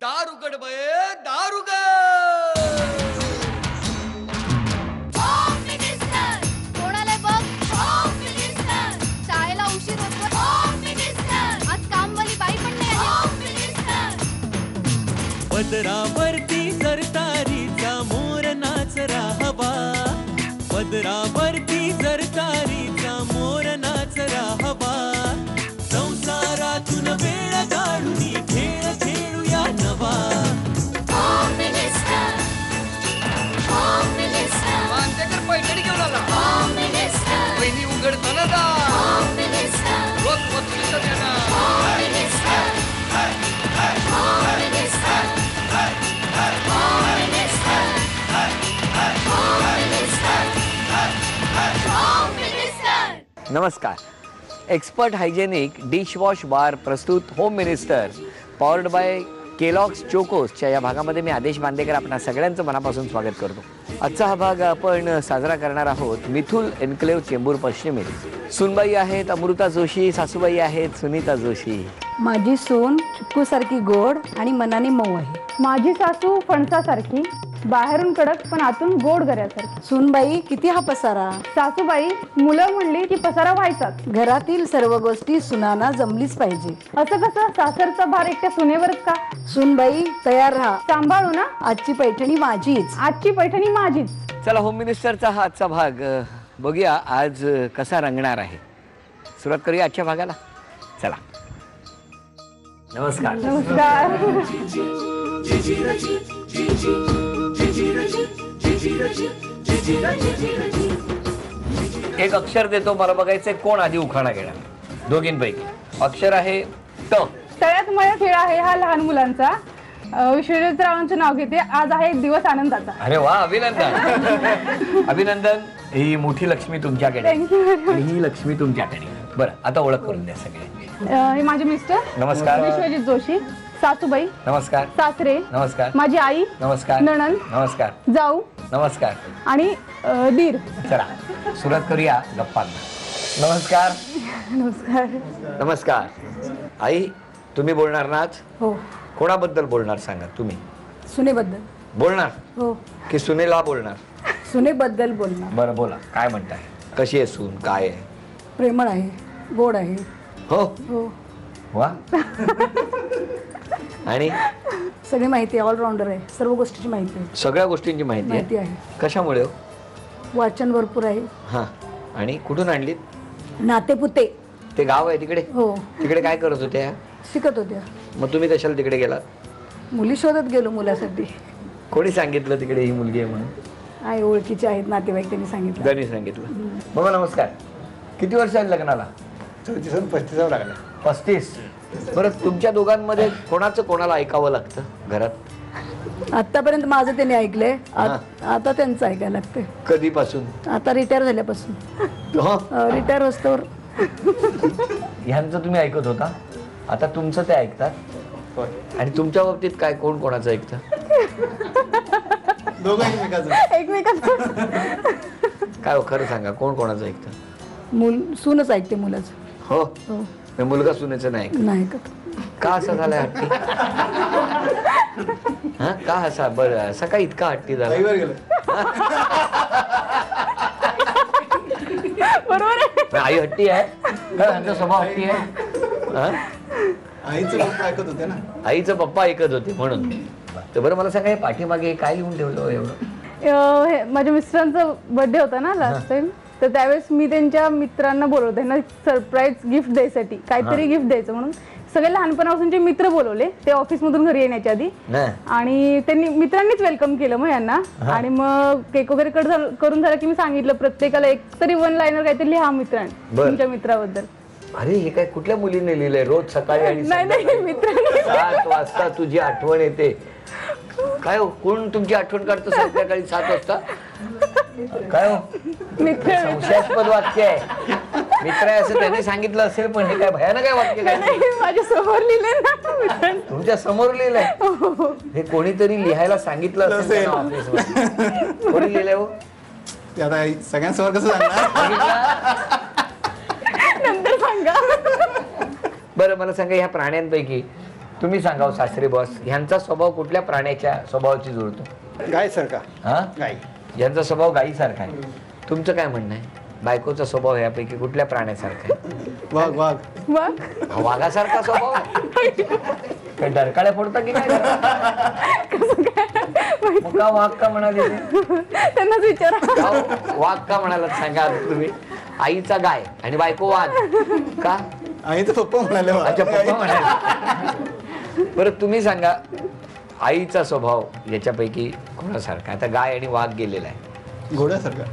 दार उघड बये, दार उघड. कोणाला बघ, शाळेला उशीर होतो. आज कामवाली बाई पण नाही आली. पदरावरती सरतारीचा मोर नाचरा हवा, पदरावरती सरतारीचा मोर नाचरा हवा. संसारातून वेळ काढून खेळ खेळूया नवा. मांजकर पैठणी घेऊन आला. बहिणी उघडताना रोज वस्तूचं देणार. नमस्कार. एक्सपर्ट हायजेनिक डिशवॉश बार प्रस्तुत home minister powered by Kellogg's चोकोसच्या या भागामध्ये मी आदेश बांदेकर आपणा सगळ्यांचं मनापासून स्वागत करतो. आजचा हा भाग आपण साजरा करणार आहोत मिथुल एन्क्लेव्ह चेंबूर पश्चिमेत. सुनबाई आहेत अमृता जोशी, सासूबाई आहेत सुनीता जोशी. माझी सून चिक्कूसारखी गोड आणि मनाने मऊ आहे. माझी सासू फणसासारखी, बाहेरून कडक पण आतून गोड गऱ्यासारखी. सूनबाई किती हा पसारा. सासूबाई मुलं म्हणली की पसारा व्हायचाच. घरातील सर्व गोष्टी सुनाना जमलीच पाहिजे. असं कसं, सासरचा भार एकट्या सुनेवरच का. सूनबाई तयार राहा, सांभाळू ना. आजची पैठणी माझीच. आजची पैठणी माझीच. चला होम मिनिस्टरचा हा आजचा भाग बघूया आज कसा रंगणार आहे. सुरुवात करूया आजच्या भागाला. चला. नमस्कार. नमस्कार. एक अक्षर देतो, मला बघायचंय कोण आधी उखाणा घेणार. दोघींपैकी अक्षर आहे ट. तळ्यात मळ्यात खेळ आहे हा लहान मुलांचा. विश्वजितरावांचं नाव घेते. आज आहे एक दिवस आनंदाचा. अरे वा, अभिनंदन. अभिनंदन. ही मोठी लक्ष्मी तुमच्याकडे आणि ही लक्ष्मी तुमच्याकडे. बरं, आता ओळख करून द्या सगळे. हे माझे मिस्टर नमस्कार. विश्वजित जोशी. सासूबाई नमस्कार. सासरे नमस्कार. माझी आई नमस्कार. नणंद नमस्कार. जाऊ नमस्कार. आणि दीर. चला सुरुवात करूया गप्पांना. नमस्कार. नमस्कार. नमस्कार. आई तुम्ही बोलणार ना आज? हो. कोणाबद्दल बोलणार सांगा. तुम्ही सुनेबद्दल बोलणार हो. की सुनेला बोलणार? सुनेबद्दल बोलणार. बरं बोला, काय म्हणताय? कशी आहे सून? काय आहे? प्रेमळ आहे, गोड आहे. हो हो. वा. आणि सगळी माहिती आहे, ऑलराऊंडर आहे. सर्व गोष्टीची माहिती आहे. सगळ्या गोष्टींची माहिती माहिती आहे. आहे. कशामुळे? वाचन भरपूर आहे. हां. आणि कुठून आणलीत? नातेपुते. ते गाव आहे तिकडे? हो. तिकडे काय करत होत्या? शिकत होत्या. मग तुम्ही कशाला तिकडे गेलात? मुली शोधत गेलो मुलासाठी. कोणी सांगितलं तिकडे ही मुलगी आहे म्हणून? आहे, ओळखीचे आहेत नातेवाईक, त्यांनी सांगितलं. त्यांनी सांगितलं. बाबा नमस्कार. किती वर्ष आहे लग्नाला? 34 लागला. 35. बरं, तुमच्या दोघांमध्ये कोणाचं कोणाला ऐकावं लागतं घरात? आतापर्यंत माझं त्यांनी ऐकलंय, आता त्यांचं ऐकायला लागतंय. कधीपासून? आता रिटायर झाल्यापासून. हो. रिटायर होस्तोवर ह्यांचं तुम्ही ऐकत होता, आता तुमचं ते ऐकतात. आणि तुमच्या बाबतीत काय, कोण कोणाचं ऐकतं? दोघं एकमेकाचं. एकमेकांचं. काय हो, खरं सांगा, कोण कोणाचं ऐकतं? सूनच ऐकते मुलाचं. हो. हो. मुलगा सुनेचं नाही ऐकत. नाही ऐकत. का असं झालंय हट्टी? हा, का असा? बरं, असा का इतका हट्टी झाला? रविवार गेलं. बरोबर आहे. आई हट्टी आहे का? ह्यांचा स्वभाव हट्टी आहे? हा? आईचं पप्पा ऐकत होते ना. आईचं पप्पा ऐकत होते म्हणून. तर बरं मला सांगा, हे पाठीमागे काय लिहून ठेवलं एवढं? हे माझ्या मिस्टरांचा बर्थडे होता ना लास्ट टाइम, तर त्यावेळेस मी त्यांच्या मित्रांना बोलवते, त्यांना सरप्राईज गिफ्ट द्यायसाठी काहीतरी गिफ्ट द्यायचं म्हणून सगळे लहानपणापासूनचे मित्र बोलवले. ते ऑफिस मधून घरी येण्याच्या आधी, आणि त्यांनी मित्रांनीच वेलकम केलं मग यांना. आणि मग केक वगैरे करून झालं की मी सांगितलं प्रत्येकाला एक तरी वन लाईनर काहीतरी लिहा मित्रांनी तुमच्या मित्राबद्दल. अरे हे काय कुठल्या मुलीने लिहिलंय? रोज सकाळी आणि नाही मित्रांनी 7 वाजता तुझी आठवण येते. काय हो, कोण तुमची आठवण काढतो संध्याकाळी 7 वाजता? काय हो, मित्र संशयास्पद वाक्य आहे. मित्र आहे असं त्याने सांगितलं असेल, पण हे काय भयानक आहे वाक्य? काय माझ्या समोर लिहिले ना. तुमच्या समोर लिहिलंय? हे कोणीतरी लिहायला सांगितलं असेल ऑफिसमध्ये. कोणी लिहिलंय हो? ते आता सगळ्यांसमोर कसं सांगणार? नंतर सांगा. बरं मला सांगा, ह्या प्राण्यांपैकी तुम्ही सांगाव सासरे बॉस, ह्यांचा स्वभाव कुठल्या प्राण्याच्या स्वभावाची जुळतो? गाय सारखा. हा, गाय. यांचा स्वभाव गायीसारखा आहे. तुमचं काय म्हणणं आहे? बायकोचा स्वभाव यापैकी कुठल्या प्राण्यासारखा आहे? वाघ. वाघ. मग वाघासारखा स्वभाव? काय डरकाळ्या फोडता की काय? मग का वाघ का म्हणाले? त्यांनाच विचारा. वाघ का म्हणाला सांगा तुम्ही? आईचा गाय आणि बायको वाघ का? आई तर पप्पा म्हणाले. अच्छा, पप्पा म्हणाले. बरं तुम्ही सांगा, आईचा स्वभाव याच्यापैकी कोणासारखा? आता गाय आणि वाघ गेलेला आहे. घोड्यासारखा.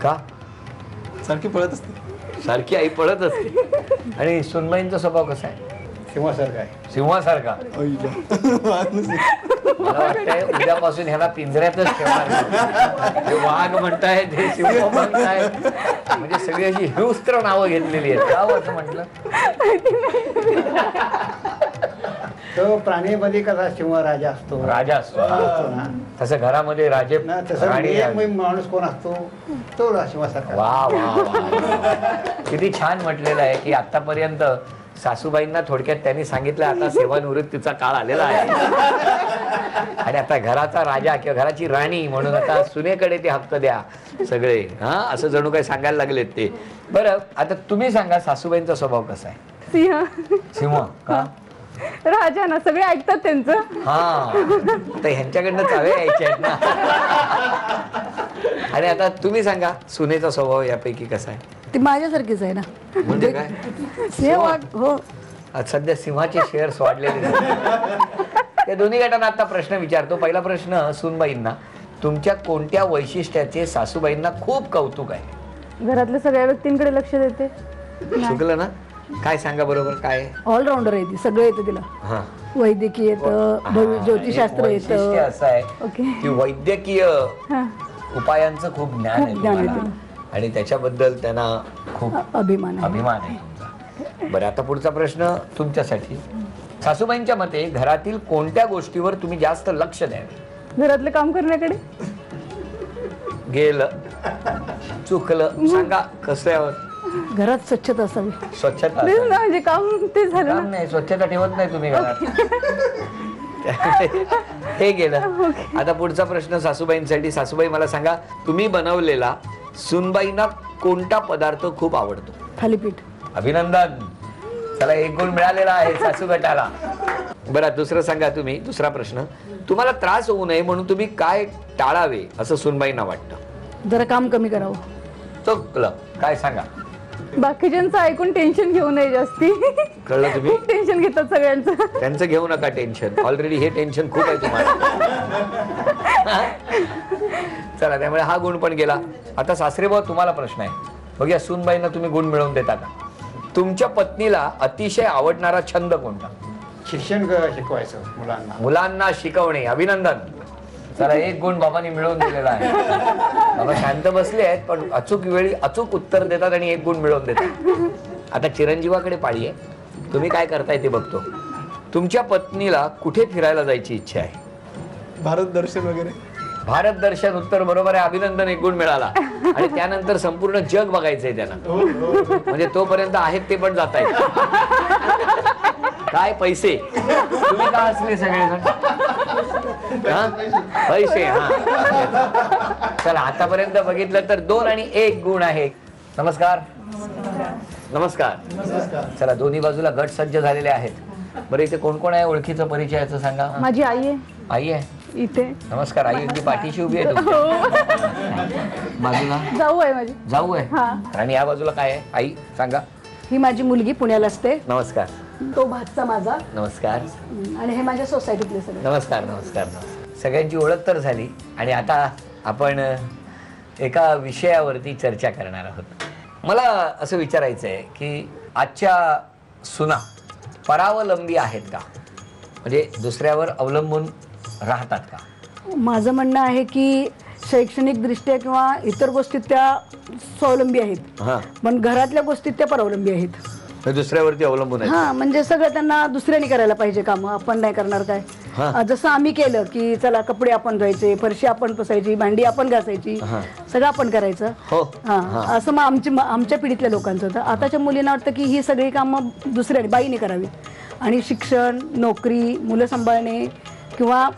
का? सारखी पळत असते. सारखी आई पळत असते. आणि सुनबाईंचा स्वभाव कसा आहे? सिंहासारखा आहे. सिंहासारखा. मला वाटतंय उद्यापासून ह्याला पिंजऱ्यातच ठेवणार. हे वाघ म्हणताय, ते सिंह म्हणताय, म्हणजे सगळी अशी हिंस्त्र नावं घेतलेली आहेत. का असं म्हटलं? तो प्राणीमध्ये कसा सिंह राजा असतो. राजा असतो ना. तसं घरामध्ये राजे ना तसं राणी एक माणूस कोण असतो तो सिंहासारखा. वा वा वा, किती छान म्हटलेलं आहे की आतापर्यंत सासूबाईंना थोडक्यात त्यांनी सांगितलं आता सेवानिवृत्तीचा काळ आलेला आहे आणि आता घराचा राजा किंवा घराची राणी म्हणून आता सुनेकडे ते हक्क द्या सगळे. हा, असं जणू काही सांगायला लागलेत ते. बरं, आता तुम्ही सांगा सासूबाईंचा स्वभाव कसा आहे? सिंह. सिंह का? राजा ना, सगळे ऐकतात त्यांचं. हा, तर ह्यांच्याकडनं चावे यायचे आहेत ना. आणि आता तुम्ही सांगा सुनेचा स्वभाव यापैकी कसा आहे? ती माझ्यासारखीच आहे ना. म्हणजे काय? सिंह वाघ. हो. आज सध्या सिंहाचे शेअर्स वाढलेले त्या दोन्ही गटांना आता प्रश्न विचारतो. पहिला प्रश्न सुनबाईंना, तुमच्या कोणत्या वैशिष्ट्याचे सासूबाईंना खूप कौतुक आहे? घरातल्या सगळ्या व्यक्तींकडे लक्ष देते. चुकलं ना? काय सांगा बरोबर काय आहे? ऑलराऊंडर आहे ती, सगळं येतं तिला. हा, वैद्यकीय येतं, ज्योतिषशास्त्र वैशिष्ट्य येतं. असं आहे ओके. की वैद्यकीय हा. उपायांचं खूप ज्ञान आहे खूप ज्ञान आहे तुम्हाला. आणि त्याच्याबद्दल त्यांना खूप अभिमान आहे. अभिमान आहे. बरं, आता पुढचा प्रश्न तुमच्यासाठी. सासूबाईंच्या मते घरातील कोणत्या गोष्टीवर तुम्ही जास्त लक्ष द्यावे? घरातलं काम करण्याकडे. गेलं, चुकलं, सांगा कसल्यावर? घरात स्वच्छता असावी. स्वच्छता तेच ना, म्हणजे काम ते झालं काम ना. नाही, स्वच्छता ठेवत नाही तुम्ही घरात. हे गेलं. आता पुढचा प्रश्न सासूबाईंसाठी. सासूबाई मला सांगा, तुम्ही बनवलेला सुनबाईंना कोणता पदार्थ खूप आवडतो? थालीपीठ. अभिनंदन, चला 1 गुण मिळालेला आहे सासू गटाला. बरं, दुसरं सांगा तुम्ही. दुसरा प्रश्न, तुम्हाला त्रास होऊ नये म्हणून तुम्ही काय टाळावे असं सुनबाईंना वाटतं? जरा काम कमी करावं. चुकलं, काय सांगा? बाकीच्यांचं ऐकून टेन्शन घेऊ नये जास्ती. कळलं तुम्ही? खूप टेन्शन घेतात सगळ्यांचं. त्यांचं घेऊ नका टेन्शन, ऑलरेडी हे टेन्शन खूप आहे तुम्हाला. चला, त्यामुळे हा गुण पण गेला. आता सासरे भाऊ, तुम्हाला प्रश्न आहे. बघूया सूनबाईंना तुम्ही गुण मिळवून देता का? तुमच्या पत्नीला अतिशय आवडणारा छंद कोणता? शिक्षण शिकवायचं मुलांना. मुलांना शिकवणे. अभिनंदन, चला 1 गुण बाबांनी मिळवून दिलेला आहे. बाबा शांत बसले आहेत पण अचूक वेळी अचूक उत्तर देतात आणि 1 गुण मिळवून देतात. आता चिरंजीवाकडे पाळी आहे, तुम्ही काय करताय ते बघतो. तुमच्या पत्नीला कुठे फिरायला जायची इच्छा आहे? भारत दर्शन वगैरे. भारत दर्शन उत्तर बरोबर आहे. अभिनंदन, 1 गुण मिळाला. आणि त्यानंतर संपूर्ण जग बघायचंय त्यांना, म्हणजे तोपर्यंत आहेत ते पण जात आहेत. काय पैसे? तुम्ही का असले सगळेजण? पैसे. हा, चला आतापर्यंत बघितलं तर 2 आणि 1 गुण आहे. नमस्कार. नमस्कार. चला, दोन्ही बाजूला गट सज्ज झालेले आहेत. बरं, इथे कोण कोण आहे ओळखीचं, परिचयाचं सांगा. माझी आई आहे आई आहे इथे. नमस्कार. आई अगदी पाठीशी उभी आहे तुमच्या. बाजूला जाऊ आहे माझी. जाऊ आहे. हा. आणि या बाजूला काय आहे? आई सांगा. ही माझी मुलगी पुण्याला असते. नमस्कार. तो भातचा माझा. नमस्कार. आणि हे माझ्या सोसायटीतले सगळे. नमस्कार. नमस्कार. सगळ्यांची ओळख तर झाली आणि आता आपण एका विषयावरती चर्चा करणार आहोत. मला असं विचारायचं आहे की आजच्या सुना परावलंबी आहेत का? म्हणजे दुसऱ्यावर अवलंबून राहतात का? माझं म्हणणं आहे की शैक्षणिक दृष्ट्या किंवा इतर गोष्टीत त्या स्वावलंबी आहेत, हां, पण घरातल्या गोष्टीत त्या परावलंबी आहेत. दुसऱ्यावरती अवलंबून आहेत. हा, म्हणजे सगळं त्यांना दुसऱ्याने करायला पाहिजे काम, आपण नाही करणार काय. हा. जसं आम्ही केलं की चला कपडे आपण धुवायचे, फरशी आपण पुसायची, भांडी आपण घासायची, हा. सगळं आपण करायचं. हो. हा, असं मग आमच्या पिढीतल्या लोकांचं होतं. आताच्या मुलींना वाटतं की ही सगळी कामं दुसऱ्याने बाईने करावी, आणि शिक्षण, नोकरी, मुलं सांभाळणे किंवा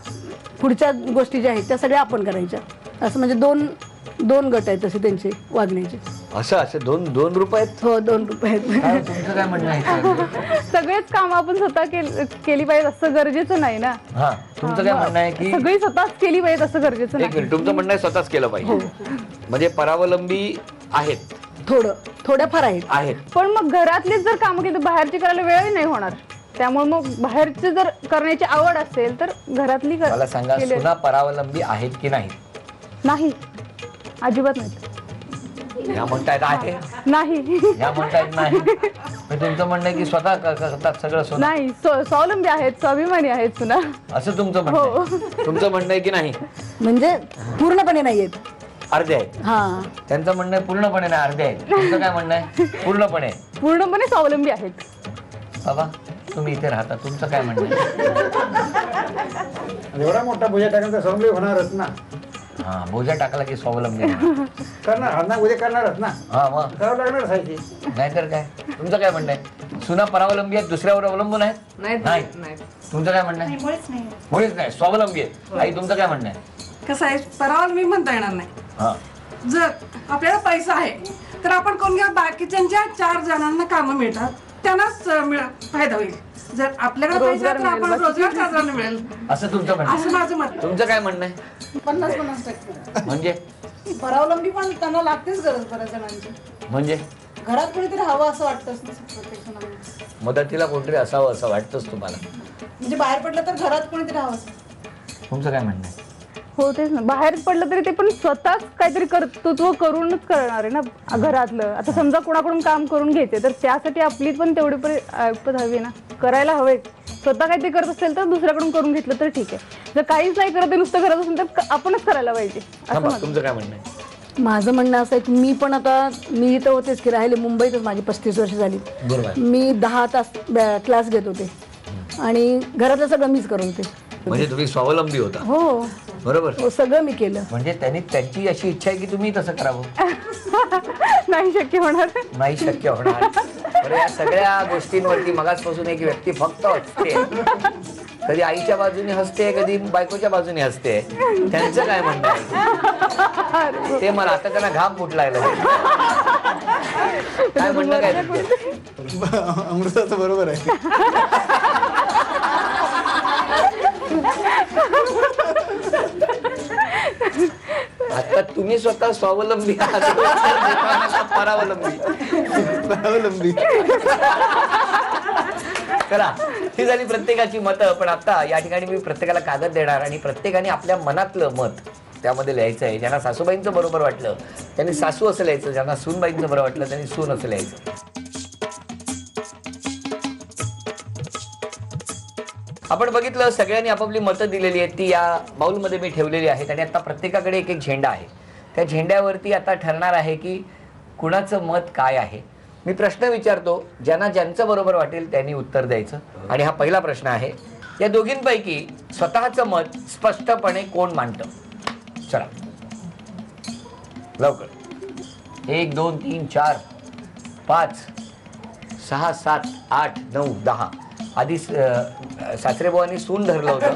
पुढच्या गोष्टी ज्या आहेत त्या सगळ्या आपण करायच्या. असं म्हणजे दोन गट आहेत तसे त्यांचे वागण्याचे. असं दोन रुपये आहेत? हो, 2 रुपये आहेत. तुमचं काय म्हणणं आहे? सगळेच काम आपण स्वतः केली पाहिजे असं गरजेचं नाही ना. हा, तुमचं काय म्हणणं आहे की सगळी स्वतःच केली पाहिजे असं गरजेचं एक नाही. मिनिट, तुमचं म्हणणं आहे स्वतःच केलं पाहिजे. म्हणजे परावलंबी आहेत, थोड्याफार आहेत. पण मग घरातलीच जर कामं केली तर बाहेरची करायला वेळही नाही होणार. त्यामुळे मग बाहेरची जर करण्याची आवड असेल तर घरातली मला सांगा, सुना परावलंबी आहेत की नाही? नाही, अजिबात नाही. ह्या म्हणतायत आहे, नाही. ह्या म्हणतायत नाही. म्हणजे तुमचं म्हणणं आहे की स्वतः करतात सगळं स्वतः? नाही, स्वावलंबी आहेत, स्वाभिमानी आहेत सुना. असं तुमचं म्हणणं आहे? तुमचं म्हणणं आहे की नाही? म्हणजे पूर्णपणे नाही आहेत, अर्धे आहेत. हा, त्यांचं म्हणणं आहे पूर्णपणे नाही, अर्धे आहेत. तुमचं काय म्हणणं आहे? पूर्णपणे स्वावलंबी आहेत. बाबा तुम्ही इथे राहता, तुमचं काय म्हणणं आहे? एवढा मोठा भुजा टाकून तर स्वावलंबी होणारच ना. हा, बोजा टाकला की स्वावलंबी करणार ना, उद्या करणारच ना. हा, मग करावं लागणारच आहे ते. नाहीतर काय. तुमचं काय म्हणणं आहे? सुना परावलंबी आहेत, दुसऱ्यावर अवलंबून आहेत? नाही. तुमचं काय म्हणणं आहे? मुळीच नाही, स्वावलंबी आहेत. आई तुमचं काय म्हणणं आहे? कसं आहे, परावलंबी म्हणता येणार नाही. हा, जर आपल्याला पैसा आहे तर आपण कोण घ्या, बाकीच्यांच्या 4 जणांना कामं मिळतात त्यांनाच फायदा होईल. जर आपल्याकडे पैसा तर आपण रोजगार 4 जणांना मिळेल, असं तुमचं म्हणणं असं माझं मत. तुमचं काय म्हणणं आहे? 50-50% म्हणजे परावलंबी पण त्यांना लागतेच गरज बऱ्याच जणांची. म्हणजे घरात कोणीतरी हवं असं वाटतंच प्रत्येक जणांना. मदतीला कोणतरी असावं असं वाटतंच तुम्हाला? म्हणजे बाहेर पडलं तर घरात कोणीतरी हवं असं. तुमचं काय म्हणणं आहे? हो, तेच ना. बाहेर पडलं तरी ते पण स्वतःच काहीतरी कर्तृत्व करूनच करणार आहे ना घरातलं. आता समजा कोणाकडून काम करून घेते तर त्यासाठी आपली पण तेवढी ऐपत हवी ना, करायला हवे. स्वतः काहीतरी करत असेल तर दुसऱ्याकडून करून घेतलं तर ठीक आहे. जर काहीच नाही करत, नुसतं करत असेल तर आपणच करायला पाहिजे. तुमचं काय म्हणणं आहे? माझं म्हणणं असं आहे की मी तर होतेच की राहिले मुंबईतच, माझी 35 वर्ष झाली. मी 10 तास क्लास घेत होते आणि घरातलं सगळं मीच करत होते. म्हणजे तुम्ही स्वावलंबी होता? हो, बरोबर. हो, सगळं मी केलं. म्हणजे त्यांची अशी इच्छा आहे की तुम्ही तसं करावं? नाही शक्य होणार. नाही शक्य होणार. बरं, या सगळ्या गोष्टींवरती मगाचपासून एक व्यक्ती फक्त हसते. कधी आईच्या बाजूने हसते, कधी बायकोच्या बाजूने हसते. त्यांचं काय म्हणणं आहे ते मला आता त्यांना घाम फुटलाय. काय म्हणणं काय? अमृताचं बरोबर आहे. आता तुम्ही स्वतः स्वावलंबी आहात, परावलंबी. चला, ही झाली प्रत्येकाची मतं. पण आता या ठिकाणी मी प्रत्येकाला कागद देणार आणि प्रत्येकाने आपल्या मनातलं मत त्यामध्ये लिहायचं आहे. ज्यांना सासूबाईंचं बरोबर वाटलं त्यांनी सासू असं लिहायचं, ज्यांना सूनबाईंचं बरं वाटलं त्यांनी सून असं लिहायचं. आपण बघितलं, सगळ्यांनी आपापली मतं दिलेली आहेत, ती या बाउलमध्ये मी ठेवलेली आहेत. आणि आता प्रत्येकाकडे एक एक झेंडा आहे. त्या झेंड्यावरती आता ठरणार आहे की कुणाचं मत काय आहे. मी प्रश्न विचारतो, ज्यांचं बरोबर वाटेल त्यांनी उत्तर द्यायचं. आणि हा पहिला प्रश्न आहे, या दोघींपैकी स्वतःचं मत स्पष्टपणे कोण मांडतं? चला लवकर. 1 2 3 4 5 6 7 8 9 10. आधी सासरेबुवांनी सून धरलं होतं,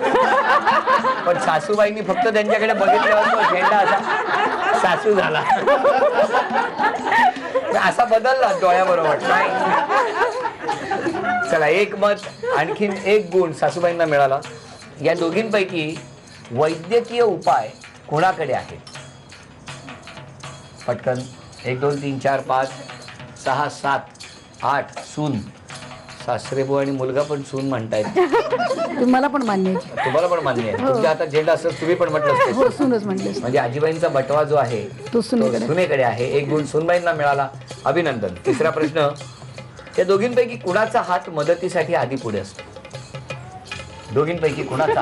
पण सासूबाईंनी फक्त त्यांच्याकडे बघितल्यावर तो झेंडा असा सासू झाला. असा बदलला डोळ्याबरोबर. चला, एक मत, आणखीन एक गुण सासूबाईंना मिळाला. या दोघींपैकी वैद्यकीय उपाय कोणाकडे आहे? पटकन. 1 2 3 4 5 6 7 8. सून. सासरेबुवा आणि मुलगा पण सून म्हणतायत. तुम्हाला पण मान्य आहे? तुम्हाला पण मान्य आहे. तुमच्या हातात झेंडा असं तुम्ही पण म्हटलं असतं. हो, सूनच म्हटलं. म्हणजे आजीबाईंचा बटवा जो आहे तो सुनेकडे आहे. एक गुण सूनबाईंना मिळाला, अभिनंदन. तिसरा प्रश्न, त्या दोघींपैकी कुणाचा हात मदतीसाठी आधी पुढे असतो? दोघींपैकी कुणाचा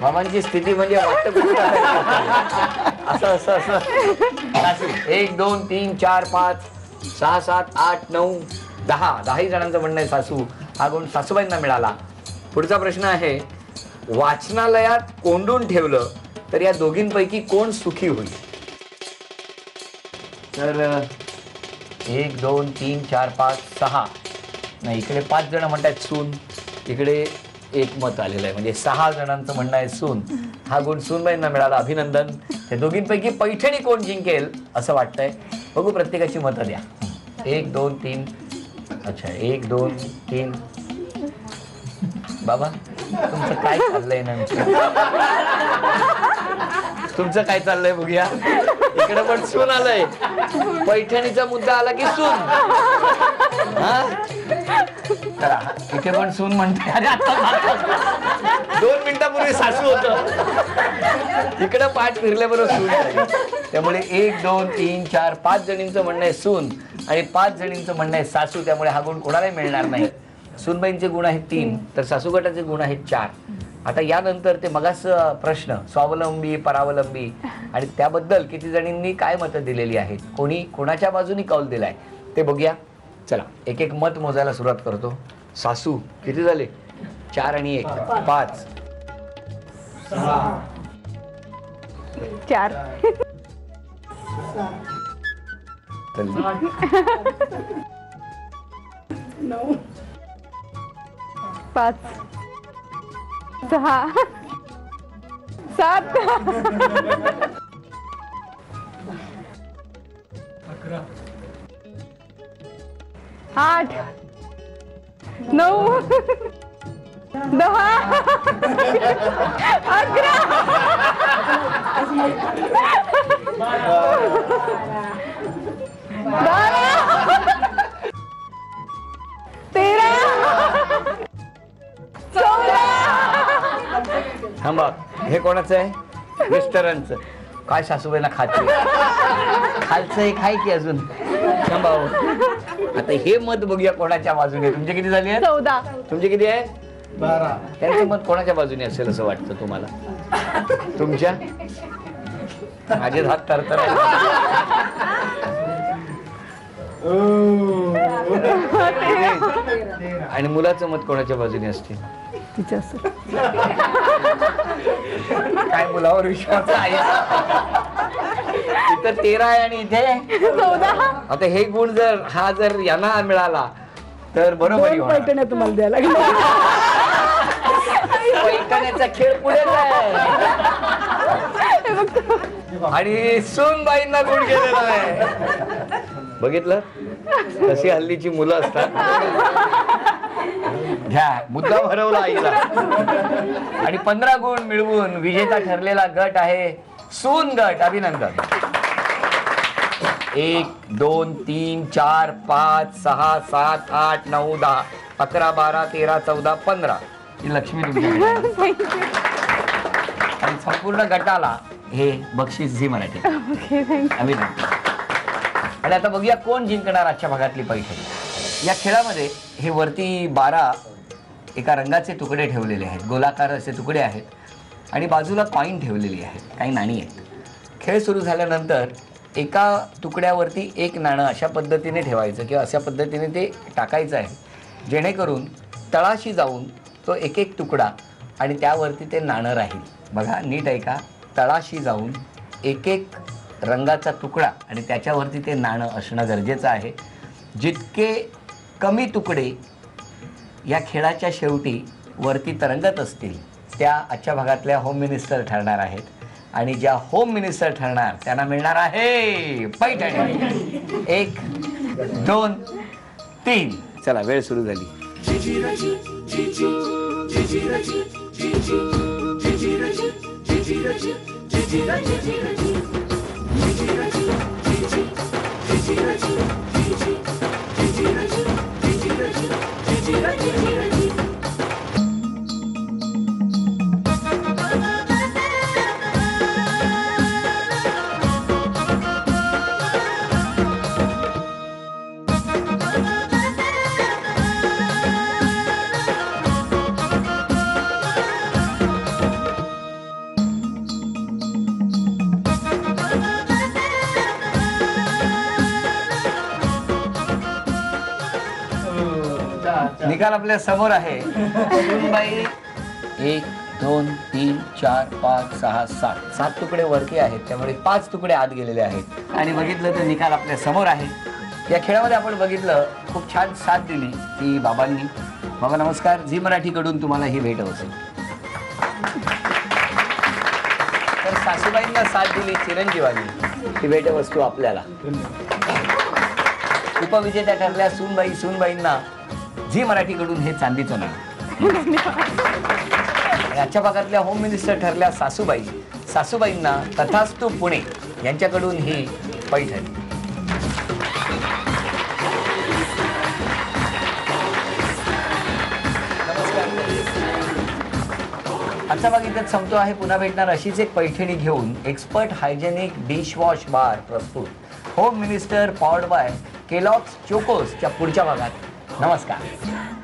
मामांची स्थिती म्हणजे वाटतं असं असं असं. 1 2 3 4 5 6 7 8 9 10. 10 जणांचं म्हणणं आहे सासू. हा गुण सासूबाईंना मिळाला. पुढचा प्रश्न आहे, वाचनालयात कोंडून ठेवलं तर या दोघींपैकी कोण सुखी होईल? तर 1 2 3 4 5 6 नाही, इकडे 5 जण म्हणतात सून, इकडे एक मत आलेलं आहे, म्हणजे 6 जणांचं म्हणणं आहे सून. हा गुण सूनबाईंना मिळाला, अभिनंदन. त्या दोघींपैकी पैठणी कोण जिंकेल असं वाटतंय? बघू, प्रत्येकाची मतं द्या. 1 2 3. अच्छा, 1 2 3. बाबा तुमचं काय चाललंय नेमकं? तुमचं काय चाललंय बघूया. इकडे पण सून आलंय, पैठणीचा मुद्दा आला की सून. हा, इथे पण सून म्हणते. अरे आता 2 मिनिटापूर्वी सासू होतं, इकडं पाठ फिरल्याबरोबर सून आहे. त्यामुळे 1 2 3 4 5 जणींचं म्हणणं आहे सून आणि 5 जणींचं म्हणणं आहे सासू. त्यामुळे हा गुण कोणालाही मिळणार नाही. सूनबाईंचे गुण आहेत 3, तर सासू गटाचे गुण आहेत 4. आता यानंतर ते मगाच प्रश्न स्वावलंबी परावलंबी आणि त्याबद्दल किती जणींनी काय मतं दिलेली आहेत, कोणी कोणाच्या बाजूनी कौल दिलाय ते बघूया. चला, एक एक मत मोजायला सुरुवात करतो. सासू किती झाले? 4 आणि 1 5. 4. 9 5 6 7 8 9 10 11 थांबा, हे कोणाचं आहे? मिस्टरांचं. काय सासूबाईला खाते? खालचं एक आहे की अजून? थांबा, आता हे मत बघूया कोणाच्या बाजूने. तुमचे किती झाले? 14. तुमचे किती आहे? 12. त्यांचं मत कोणाच्या बाजूने असेल असं वाटतं तुम्हाला? तुमच्या? माझे हात तरतर आणि मुलाचं मत कोणाच्या बाजूने असते? तिच्या असं काय मुलावर विश्वास आहे? इथं 13 आहे आणि इथे 14. आता हे गुण जर यांना मिळाला तर बरोबर 2 पैठण्या तुम्हाला द्यायला लागेल. पैठण्याचा खेळ पुढे आहे आणि सूनबाईंना गुण गेलेला आहे. बघितलं कशी हल्लीची मुलं असतात. घ्या, मुद्दा भरवला आईला. आणि 15 गुण मिळवून विजेता ठरलेला गट आहे सून गट. अभिनंदन. 1 2 3 4 5 6 7 8 9 10 11 12 13 14 15. ही लक्ष्मी तुमच्याकडे आणि संपूर्ण गटाला हे बक्षीस झी मराठी. अभिनंदन. आणि आता बघूया कोण जिंकणार आजच्या भागातली पैठणी. या खेळामध्ये हे वरती 12 एका रंगाचे तुकडे ठेवलेले आहेत, गोलाकार असे तुकडे आहेत आणि बाजूला कॉईन ठेवलेली आहेत, काही नाणी आहेत. खेळ सुरू झाल्यानंतर एका तुकड्यावरती एक नाणं अशा पद्धतीने ठेवायचं किंवा अशा पद्धतीने ते टाकायचं आहे, जेणेकरून तळाशी जाऊन तो एक एक तुकडा आणि त्यावरती ते नाणं राहील. बघा नीट ऐका, तळाशी जाऊन एक एक रंगाचा तुकडा आणि त्याच्यावरती ते नाणं असणं गरजेचं आहे. जितके कमी तुकडे या खेळाच्या शेवटी वरती तरंगत असतील त्या आजच्या भागातल्या होम मिनिस्टर ठरणार आहेत आणि ज्या होम मिनिस्टर ठरणार त्यांना मिळणार आहे पैठणी. 1 2 3. चला, वेळ सुरू झाली. निकाल आपल्या समोर आहे. सूनबाई 1 2 3 4 5 6 7 7 तुकडे वरती आहेत, त्यामुळे 5 तुकडे आत गेलेले आहेत. आणि बघितलं तर निकाल आपल्या समोर आहे. या खेळामध्ये आपण बघितलं खूप छान साथ दिली ती बाबांनी. बाबा नमस्कार. झी मराठीकडून तुम्हाला ही भेट असेल. तर सासूबाईंना साथ दिली चिरंजीवानी, ही भेटवस्तू आपल्याला. उपविजेत्या ठरल्या सूनबाईंना झी मराठीकडून हे चांदीचं नाणं. आजच्या भागातल्या होम मिनिस्टर ठरल्या सासूबाईंना तथास्तु पुणे यांच्याकडून ही पैठणी. आजचा भाग इथेच संपतो आहे. पुन्हा भेटणार अशीच एक पैठणी घेऊन एक्सपर्ट हायजेनिक डिशवॉश बार प्रस्तुत home minister powered by Kellogg's चोकोसच्या पुढच्या भागात. नमस्कार.